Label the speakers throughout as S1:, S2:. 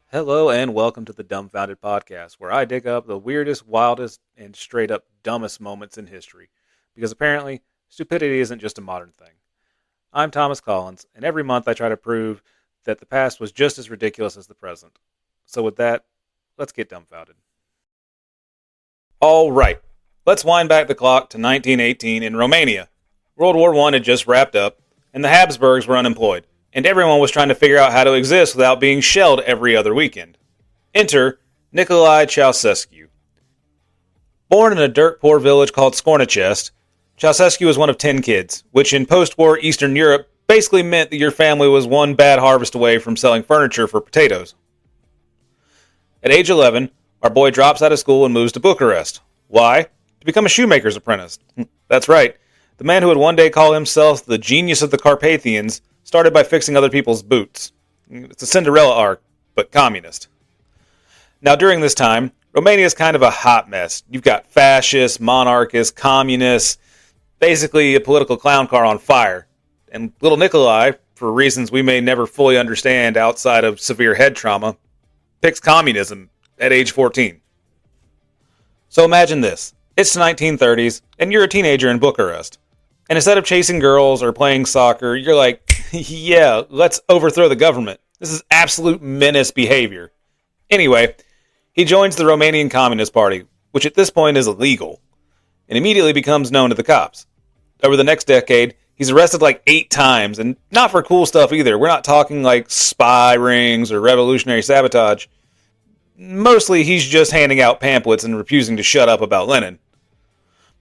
S1: Hello and welcome to the Dumbfounded podcast, where I dig up the weirdest, wildest, and straight up dumbest moments in history. Because apparently, stupidity isn't just a modern thing. I'm Thomas Collins, and every month I try to prove that the past was just as ridiculous as the present. So with that, let's get dumbfounded. All right, let's wind back the clock to 1918 in Romania. World War I had just wrapped up, and the Habsburgs were unemployed, and everyone was trying to figure out how to exist without being shelled every other weekend. Enter Nicolae Ceaușescu. Born in a dirt-poor village called Scornachest, Ceaușescu was one of 10 kids, which in post-war Eastern Europe basically meant that your family was one bad harvest away from selling furniture for potatoes. At age 11, our boy drops out of school and moves to Bucharest. Why? To become a shoemaker's apprentice. That's right. The man who would one day call himself the genius of the Carpathians started by fixing other people's boots. It's a Cinderella arc, but communist. Now, during this time, Romania is kind of a hot mess. You've got fascists, monarchists, communists, basically a political clown car on fire. And little Nicolae, for reasons we may never fully understand outside of severe head trauma, picks communism at age 14. So imagine this. It's the 1930s, and you're a teenager in Bucharest. And instead of chasing girls or playing soccer, you're like, yeah, let's overthrow the government. This is absolute menace behavior. Anyway, he joins the Romanian Communist Party, which at this point is illegal, and immediately becomes known to the cops. Over the next decade, he's arrested like 8 times, and not for cool stuff either. We're not talking like spy rings or revolutionary sabotage. Mostly, he's just handing out pamphlets and refusing to shut up about Lenin.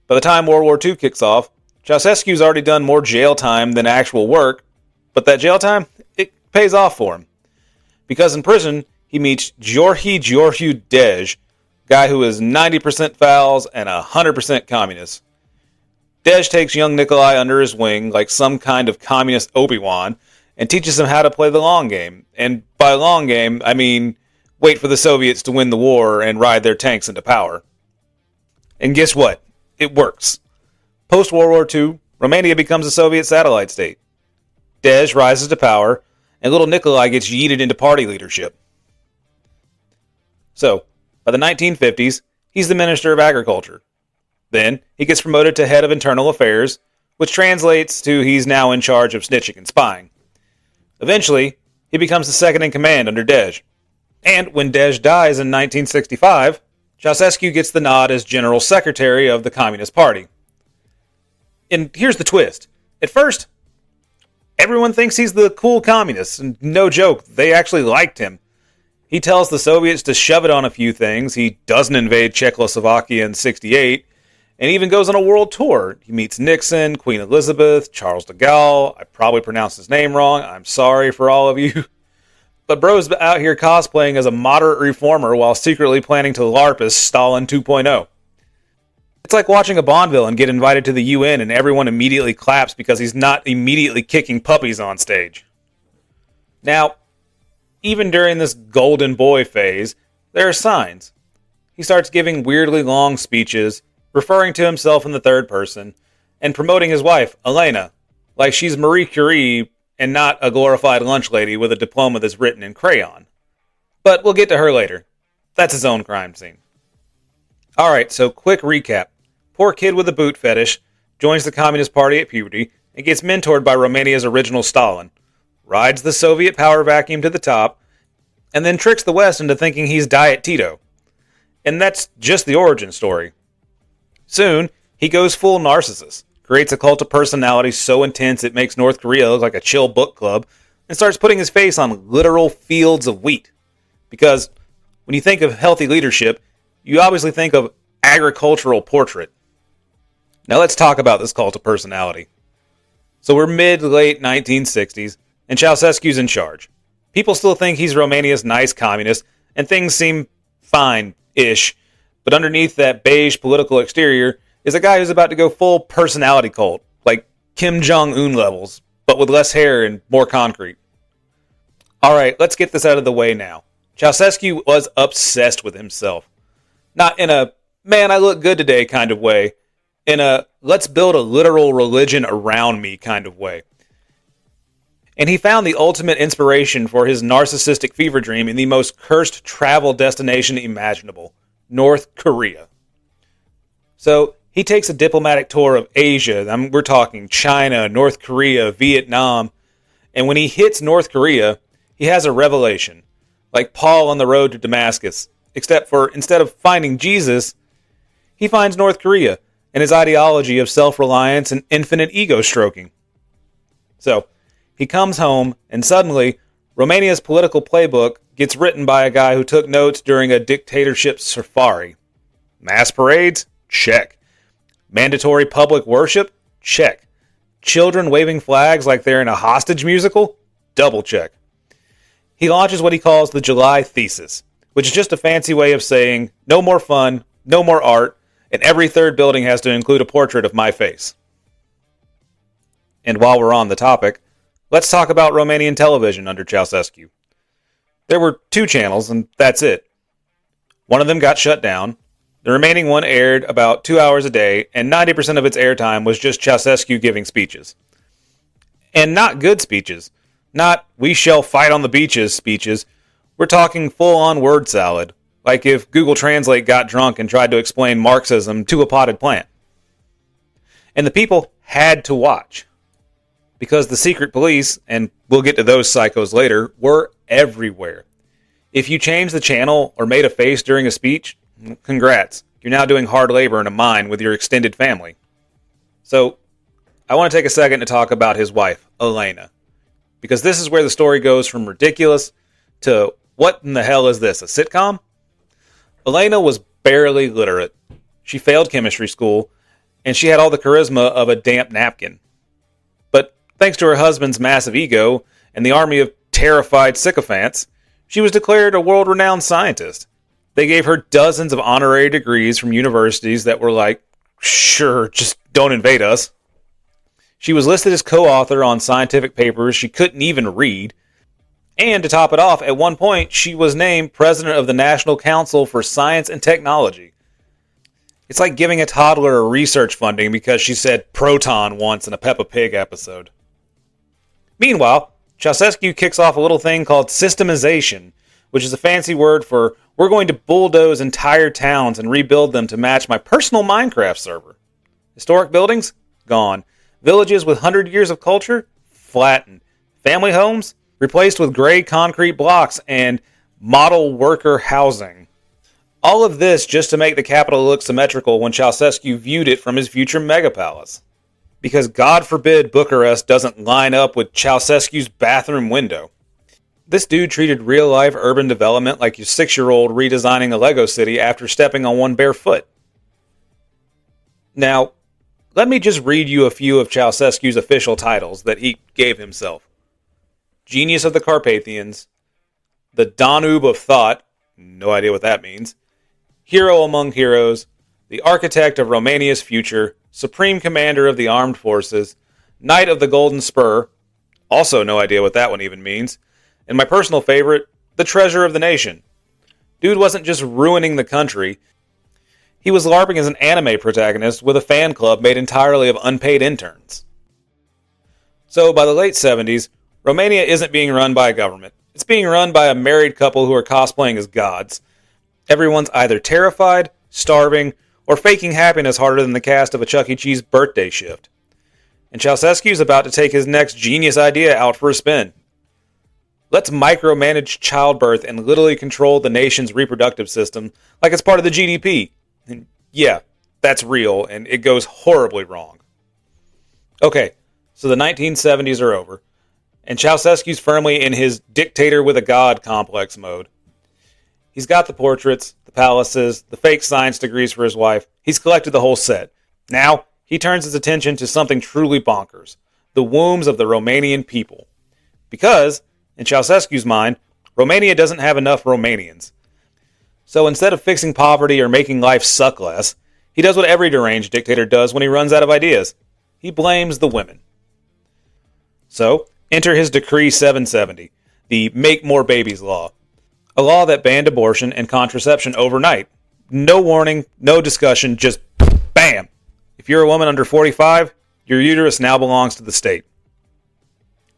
S1: By the time World War II kicks off, Ceaușescu's already done more jail time than actual work, but that jail time, it pays off for him. Because in prison, he meets George Dej, guy who is 90% fouls and 100% communist. Dej takes young Nicolae under his wing like some kind of communist Obi-Wan and teaches him how to play the long game. And by long game, I mean wait for the Soviets to win the war and ride their tanks into power. And guess what? It works. Post-World War II, Romania becomes a Soviet satellite state. Dej rises to power, and little Nicolae gets yeeted into party leadership. So, by the 1950s, he's the Minister of Agriculture. Then, he gets promoted to Head of Internal Affairs, which translates to he's now in charge of snitching and spying. Eventually, he becomes the second in command under Dej. And when Dej dies in 1965, Ceaușescu gets the nod as General Secretary of the Communist Party. And here's the twist. At first, everyone thinks he's the cool communist, and no joke, they actually liked him. He tells the Soviets to shove it on a few things, he doesn't invade Czechoslovakia in '68, and even goes on a world tour. He meets Nixon, Queen Elizabeth, Charles de Gaulle. I probably pronounced his name wrong, I'm sorry for all of you. But bro's out here cosplaying as a moderate reformer while secretly planning to LARP as Stalin 2.0. It's like watching a Bond villain get invited to the UN and everyone immediately claps because he's not immediately kicking puppies on stage. Now, even during this golden boy phase, there are signs. He starts giving weirdly long speeches, referring to himself in the third person, and promoting his wife, Elena, like she's Marie Curie and not a glorified lunch lady with a diploma that's written in crayon. But we'll get to her later. That's his own crime scene. Alright, so quick recap. Poor kid with a boot fetish joins the Communist Party at puberty and gets mentored by Romania's original Stalin, rides the Soviet power vacuum to the top, and then tricks the West into thinking he's Diet Tito. And that's just the origin story. Soon, he goes full narcissist, creates a cult of personality so intense it makes North Korea look like a chill book club, and starts putting his face on literal fields of wheat. Because when you think of healthy leadership, you obviously think of agricultural portrait. Now let's talk about this cult of personality. So we're mid-late 1960s, and Ceaușescu's in charge. People still think he's Romania's nice communist, and things seem fine-ish, but underneath that beige political exterior is a guy who's about to go full personality cult, like Kim Jong-un levels, but with less hair and more concrete. Alright, let's get this out of the way now. Ceaușescu was obsessed with himself. Not in a, man, I look good today kind of way. In a, let's build a literal religion around me kind of way. And he found the ultimate inspiration for his narcissistic fever dream in the most cursed travel destination imaginable, North Korea. So he takes a diplomatic tour of Asia. We're talking China, North Korea, Vietnam. And when he hits North Korea, he has a revelation, like Paul on the road to Damascus, except for instead of finding Jesus, he finds North Korea and his ideology of self-reliance and infinite ego stroking. So he comes home, and suddenly, Romania's political playbook gets written by a guy who took notes during a dictatorship safari. Mass parades? Check. Mandatory public worship? Check. Children waving flags like they're in a hostage musical? Double check. He launches what he calls the July Thesis, which is just a fancy way of saying no more fun, no more art, and every third building has to include a portrait of my face. And while we're on the topic, let's talk about Romanian television under Ceaușescu. There were 2 channels, and that's it. One of them got shut down. The remaining one aired about 2 hours a day, and 90% of its airtime was just Ceaușescu giving speeches. And not good speeches. Not "we shall fight on the beaches" speeches. We're talking full-on word salad, like if Google Translate got drunk and tried to explain Marxism to a potted plant. And the people had to watch, because the secret police, and we'll get to those psychos later, were everywhere. If you changed the channel or made a face during a speech, congrats. You're now doing hard labor in a mine with your extended family. So, I want to take a second to talk about his wife, Elena, because this is where the story goes from ridiculous to what in the hell is this, a sitcom? Elena was barely literate. She failed chemistry school, and she had all the charisma of a damp napkin. But thanks to her husband's massive ego and the army of terrified sycophants, she was declared a world-renowned scientist. They gave her dozens of honorary degrees from universities that were like, sure, just don't invade us. She was listed as co-author on scientific papers she couldn't even read. And to top it off, at one point, she was named president of the National Council for Science and Technology. It's like giving a toddler a research funding because she said proton once in a Peppa Pig episode. Meanwhile, Ceaușescu kicks off a little thing called systemization, which is a fancy word for we're going to bulldoze entire towns and rebuild them to match my personal Minecraft server. Historic buildings? Gone. Villages with 100 years of culture? Flattened. Family homes? Replaced with gray concrete blocks and model worker housing. All of this just to make the capital look symmetrical when Ceaușescu viewed it from his future megapalace. Because God forbid Bucharest doesn't line up with Ceaușescu's bathroom window. This dude treated real-life urban development like your 6-year-old redesigning a Lego city after stepping on one bare foot. Now, let me just read you a few of Ceaușescu's official titles that he gave himself. Genius of the Carpathians, the Danube of Thought, no idea what that means, Hero among Heroes, the Architect of Romania's Future, Supreme Commander of the Armed Forces, Knight of the Golden Spur, also no idea what that one even means, and my personal favorite, the Treasure of the Nation. Dude wasn't just ruining the country, he was LARPing as an anime protagonist with a fan club made entirely of unpaid interns. So by the late 70s, Romania isn't being run by a government. It's being run by a married couple who are cosplaying as gods. Everyone's either terrified, starving, or faking happiness harder than the cast of a Chuck E. Cheese birthday shift. And Ceaușescu's about to take his next genius idea out for a spin. Let's micromanage childbirth and literally control the nation's reproductive system like it's part of the GDP. And yeah, that's real, and it goes horribly wrong. Okay, so the 1970s are over, and Ceaușescu's firmly in his dictator with a god complex mode. He's got the portraits, the palaces, the fake science degrees for his wife. He's collected the whole set. Now, he turns his attention to something truly bonkers, the wombs of the Romanian people. Because, in Ceaușescu's mind, Romania doesn't have enough Romanians. So instead of fixing poverty or making life suck less, he does what every deranged dictator does when he runs out of ideas. He blames the women. So, enter his Decree 770, the Make More Babies Law. A law that banned abortion and contraception overnight. No warning, no discussion, just BAM! If you're a woman under 45, your uterus now belongs to the state.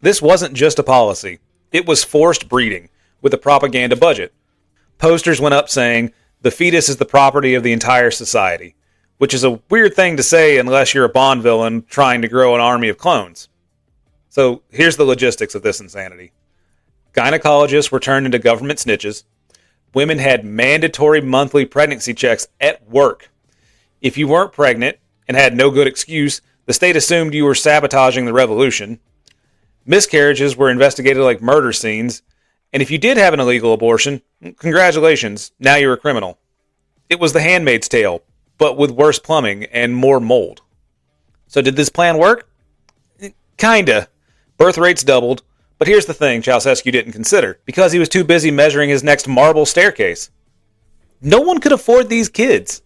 S1: This wasn't just a policy. It was forced breeding with a propaganda budget. Posters went up saying, "The fetus is the property of the entire society," which is a weird thing to say unless you're a Bond villain trying to grow an army of clones. So here's the logistics of this insanity. Gynecologists were turned into government snitches. Women had mandatory monthly pregnancy checks at work. If you weren't pregnant and had no good excuse, the state assumed you were sabotaging the revolution. Miscarriages were investigated like murder scenes. And if you did have an illegal abortion, congratulations, now you're a criminal. It was the Handmaid's Tale, but with worse plumbing and more mold. So did this plan work? Kinda. Birth rates doubled. But here's the thing Ceaușescu didn't consider, because he was too busy measuring his next marble staircase. No one could afford these kids.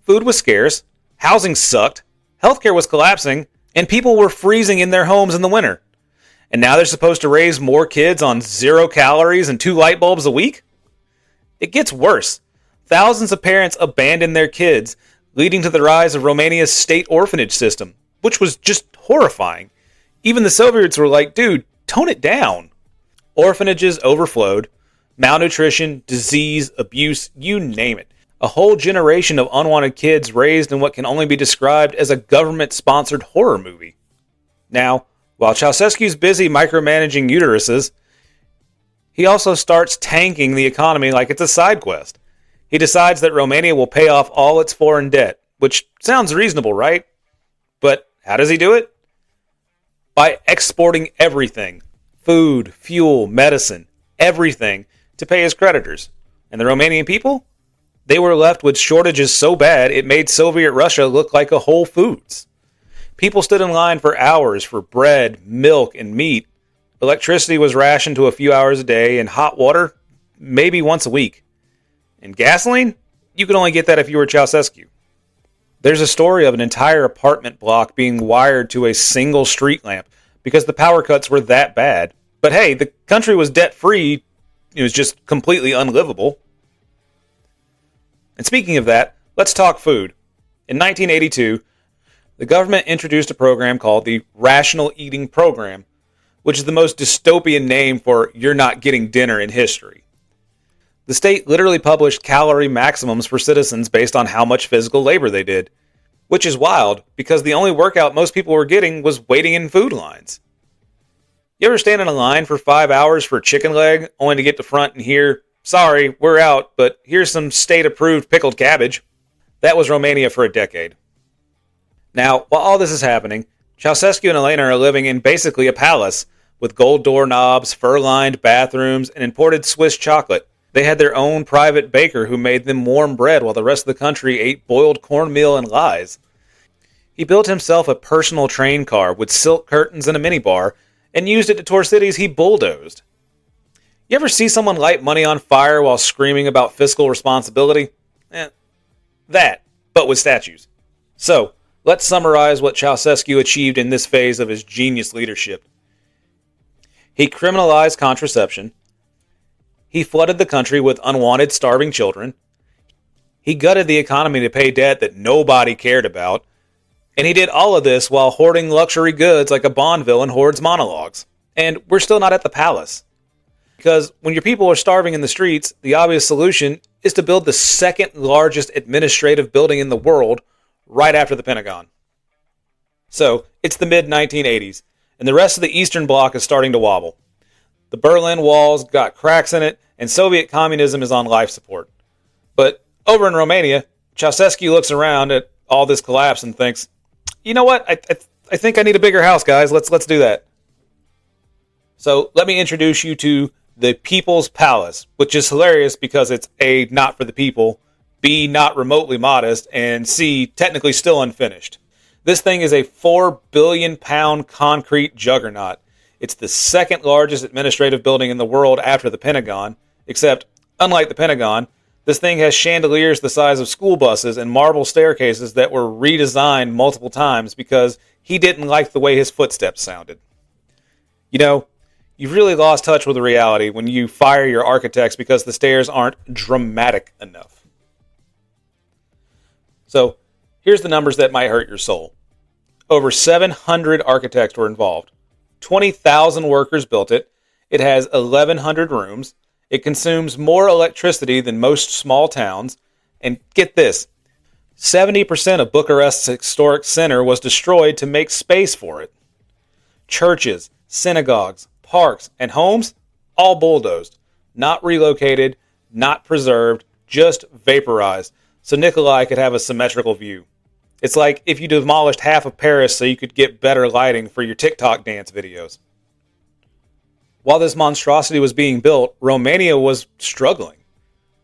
S1: Food was scarce, housing sucked, healthcare was collapsing, and people were freezing in their homes in the winter. And now they're supposed to raise more kids on 0 calories and 2 light bulbs a week? It gets worse. Thousands of parents abandoned their kids, leading to the rise of Romania's state orphanage system, which was just horrifying. Even the Soviets were like, dude, tone it down. Orphanages overflowed. Malnutrition, disease, abuse, you name it. A whole generation of unwanted kids raised in what can only be described as a government-sponsored horror movie. Now, while Ceaușescu's busy micromanaging uteruses, he also starts tanking the economy like it's a side quest. He decides that Romania will pay off all its foreign debt, which sounds reasonable, right? But how does he do it? By exporting everything. Food, fuel, medicine, everything to pay his creditors. And the Romanian people? They were left with shortages so bad it made Soviet Russia look like a Whole Foods. People stood in line for hours for bread, milk, and meat. Electricity was rationed to a few hours a day, and hot water, maybe once a week. And gasoline? You could only get that if you were Ceaușescu. There's a story of an entire apartment block being wired to a single street lamp because the power cuts were that bad. But hey, the country was debt-free. It was just completely unlivable. And speaking of that, let's talk food. In 1982, the government introduced a program called the Rational Eating Program, which is the most dystopian name for "you're not getting dinner" in history. The state literally published calorie maximums for citizens based on how much physical labor they did, which is wild because the only workout most people were getting was waiting in food lines. You ever stand in a line for 5 hours for a chicken leg only to get to front and hear, "Sorry, we're out, but here's some state-approved pickled cabbage"? That was Romania for a decade. Now, while all this is happening, Ceaușescu and Elena are living in basically a palace with gold doorknobs, fur-lined bathrooms, and imported Swiss chocolate. They had their own private baker who made them warm bread while the rest of the country ate boiled cornmeal and lies. He built himself a personal train car with silk curtains and a minibar and used it to tour cities he bulldozed. You ever see someone light money on fire while screaming about fiscal responsibility? That, but with statues. So, let's summarize what Ceaușescu achieved in this phase of his genius leadership. He criminalized contraception. He flooded the country with unwanted, starving children. He gutted the economy to pay debt that nobody cared about. And he did all of this while hoarding luxury goods like a Bond villain hoards monologues. And we're still not at the palace. Because when your people are starving in the streets, the obvious solution is to build the second largest administrative building in the world right after the Pentagon. So, it's the mid-1980s, and the rest of the Eastern Bloc is starting to wobble. The Berlin Wall's got cracks in it, and Soviet communism is on life support. But over in Romania, Ceaușescu looks around at all this collapse and thinks, you know what, I think I need a bigger house, guys. Let's do that. So let me introduce you to the People's Palace, which is hilarious because it's A, not for the people, B, not remotely modest, and C, technically still unfinished. This thing is a 4 billion pound concrete juggernaut. It's the second largest administrative building in the world after the Pentagon, except, unlike the Pentagon, this thing has chandeliers the size of school buses and marble staircases that were redesigned multiple times because he didn't like the way his footsteps sounded. You know, you've really lost touch with the reality when you fire your architects because the stairs aren't dramatic enough. So, here's the numbers that might hurt your soul. Over 700 architects were involved. 20,000 workers built it. It has 1,100 rooms. It consumes more electricity than most small towns. And get this, 70% of Bucharest's historic center was destroyed to make space for it. Churches, synagogues, parks, and homes, all bulldozed. Not relocated, not preserved, just vaporized, so Nicolae could have a symmetrical view. It's like if you demolished half of Paris so you could get better lighting for your TikTok dance videos. While this monstrosity was being built, Romania was struggling.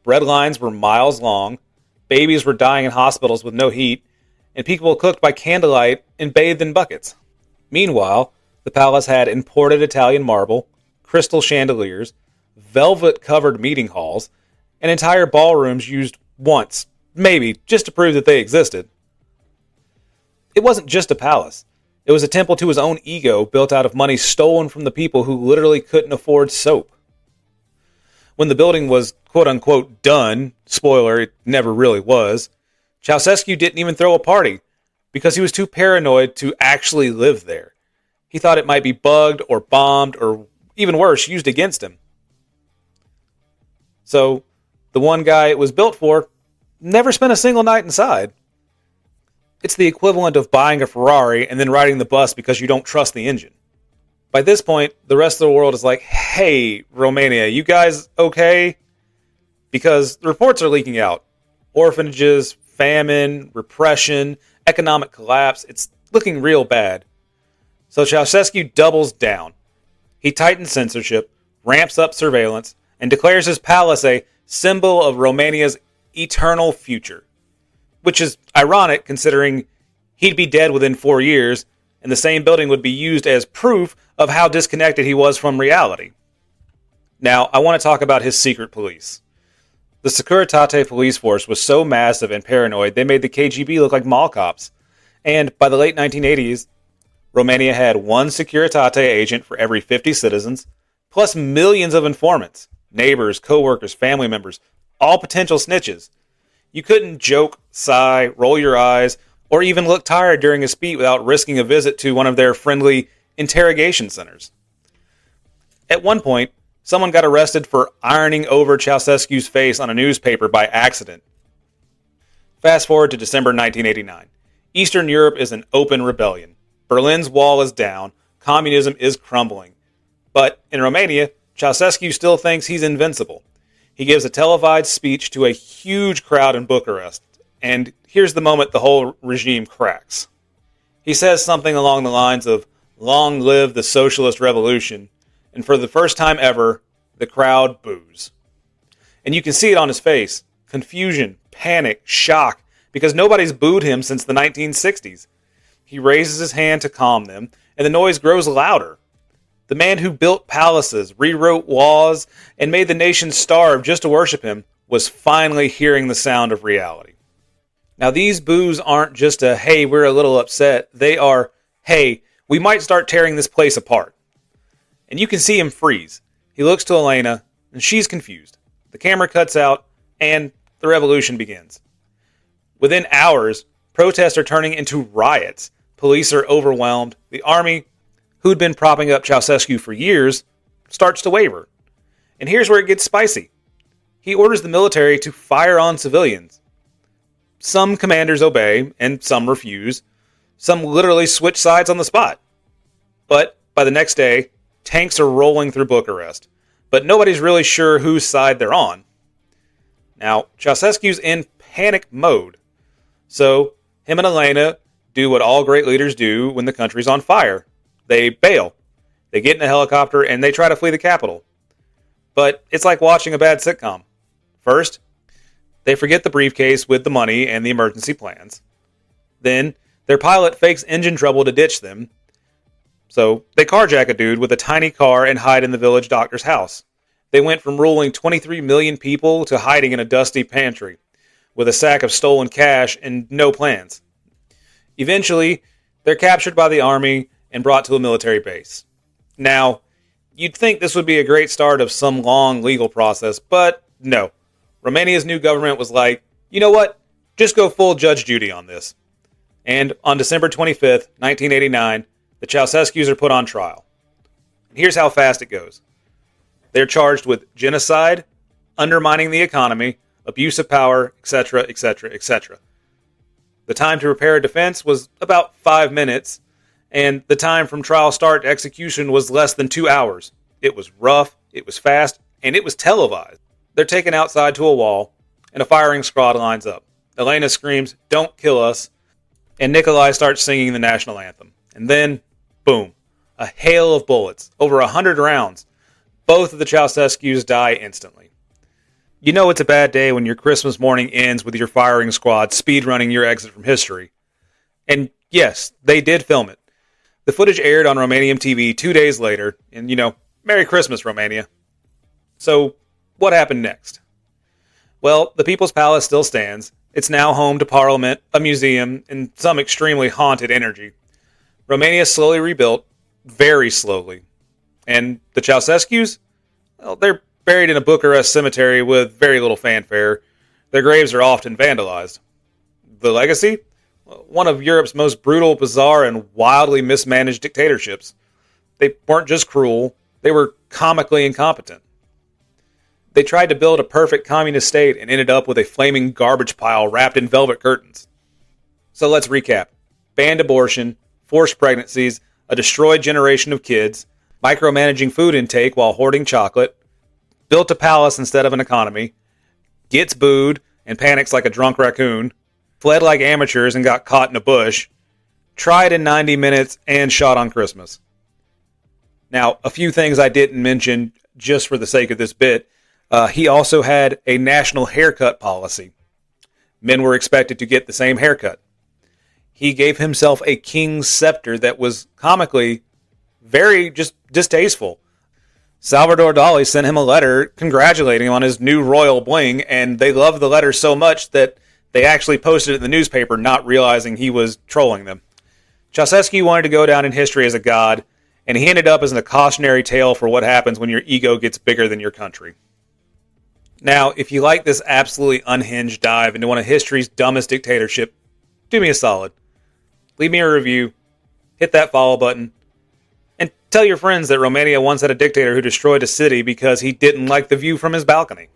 S1: Bread lines were miles long, babies were dying in hospitals with no heat, and people cooked by candlelight and bathed in buckets. Meanwhile, the palace had imported Italian marble, crystal chandeliers, velvet-covered meeting halls, and entire ballrooms used once, maybe, just to prove that they existed. It wasn't just a palace. It was a temple to his own ego built out of money stolen from the people who literally couldn't afford soap. When the building was quote-unquote done, spoiler, it never really was, Ceaușescu didn't even throw a party because he was too paranoid to actually live there. He thought it might be bugged or bombed or, even worse, used against him. So, the one guy it was built for never spent a single night inside. It's the equivalent of buying a Ferrari and then riding the bus because you don't trust the engine. By this point, the rest of the world is like, hey, Romania, you guys okay? Because the reports are leaking out. Orphanages, famine, repression, economic collapse. It's looking real bad. So Ceaușescu doubles down. He tightens censorship, ramps up surveillance, and declares his palace a symbol of Romania's eternal future. Which is ironic considering he'd be dead within 4 years, and the same building would be used as proof of how disconnected he was from reality. Now, I want to talk about his secret police. The Securitate police force was so massive and paranoid they made the KGB look like mall cops. And by the late 1980s, Romania had one Securitate agent for every 50 citizens, plus millions of informants, neighbors, co-workers, family members, all potential snitches. You couldn't joke, sigh, roll your eyes, or even look tired during a speech without risking a visit to one of their friendly interrogation centers. At one point, someone got arrested for ironing over Ceaușescu's face on a newspaper by accident. Fast forward to December 1989. Eastern Europe is an open rebellion. Berlin's wall is down. Communism is crumbling. But in Romania, Ceaușescu still thinks he's invincible. He gives a televised speech to a huge crowd in Bucharest, and here's the moment the whole regime cracks. He says something along the lines of, "Long live the socialist revolution," and for the first time ever, the crowd boos. And you can see it on his face. Confusion, panic, shock, because nobody's booed him since the 1960s. He raises his hand to calm them, and the noise grows louder. The man who built palaces, rewrote laws, and made the nation starve just to worship him was finally hearing the sound of reality. Now these boos aren't just a, hey, we're a little upset. They are, hey, we might start tearing this place apart. And you can see him freeze. He looks to Elena, and she's confused. The camera cuts out, and the revolution begins. Within hours, protests are turning into riots. Police are overwhelmed. The army, who'd been propping up Ceaușescu for years, starts to waver. And here's where it gets spicy. He orders the military to fire on civilians. Some commanders obey, and some refuse. Some literally switch sides on the spot. But by the next day, tanks are rolling through Bucharest. But nobody's really sure whose side they're on. Now, Ceaușescu's in panic mode. So, him and Elena do what all great leaders do when the country's on fire. They bail. They get in a helicopter and they try to flee the capital. But it's like watching a bad sitcom. First, they forget the briefcase with the money and the emergency plans. Then, their pilot fakes engine trouble to ditch them. So, they carjack a dude with a tiny car and hide in the village doctor's house. They went from ruling 23 million people to hiding in a dusty pantry with a sack of stolen cash and no plans. Eventually, they're captured by the army and brought to a military base. Now, you'd think this would be a great start of some long legal process, but no. Romania's new government was like, you know what? Just go full Judge Judy on this. And on December 25th, 1989, the Ceaușescus are put on trial. And here's how fast it goes. They're charged with genocide, undermining the economy, abuse of power, etc., etc., etc. The time to prepare a defense was about 5 minutes, and the time from trial start to execution was less than 2 hours. It was rough, it was fast, and it was televised. They're taken outside to a wall, and a firing squad lines up. Elena screams, "Don't kill us," and Nicolae starts singing the national anthem. And then, boom, a hail of bullets, over 100 rounds. Both of the Ceaușescus die instantly. You know it's a bad day when your Christmas morning ends with your firing squad speedrunning your exit from history. And yes, they did film it. The footage aired on Romanian TV 2 days later, and Merry Christmas, Romania. So, what happened next? Well, the People's Palace still stands. It's now home to Parliament, a museum, and some extremely haunted energy. Romania slowly rebuilt, very slowly. And the Ceaușescus? Well, they're buried in a Bucharest cemetery with very little fanfare. Their graves are often vandalized. The legacy? One of Europe's most brutal, bizarre, and wildly mismanaged dictatorships. They weren't just cruel, they were comically incompetent. They tried to build a perfect communist state and ended up with a flaming garbage pile wrapped in velvet curtains. So let's recap. Banned abortion, forced pregnancies, a destroyed generation of kids, micromanaging food intake while hoarding chocolate, built a palace instead of an economy, gets booed and panics like a drunk raccoon, fled like amateurs and got caught in a bush, tried in 90 minutes, and shot on Christmas. Now, a few things I didn't mention just for the sake of this bit. He also had a national haircut policy. Men were expected to get the same haircut. He gave himself a king's scepter that was comically very just distasteful. Salvador Dali sent him a letter congratulating him on his new royal bling, and they loved the letter so much that they actually posted it in the newspaper, not realizing he was trolling them. Ceaușescu wanted to go down in history as a god, and he ended up as a cautionary tale for what happens when your ego gets bigger than your country. Now, if you like this absolutely unhinged dive into one of history's dumbest dictatorship, do me a solid. Leave me a review, hit that follow button, and tell your friends that Romania once had a dictator who destroyed a city because he didn't like the view from his balcony.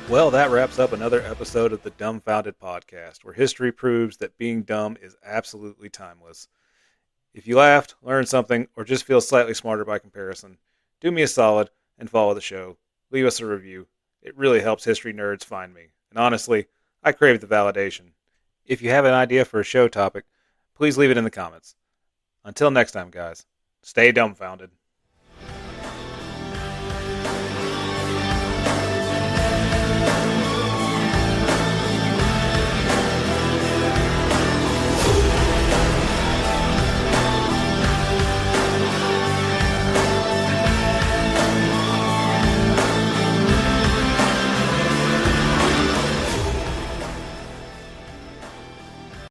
S1: Well, that wraps up another episode of the Dumbfounded podcast, where history proves that being dumb is absolutely timeless. If you laughed, learned something, or just feel slightly smarter by comparison, do me a solid and follow the show. Leave us a review. It really helps history nerds find me. And honestly, I crave the validation. If you have an idea for a show topic, please leave it in the comments. Until next time, guys, stay dumbfounded.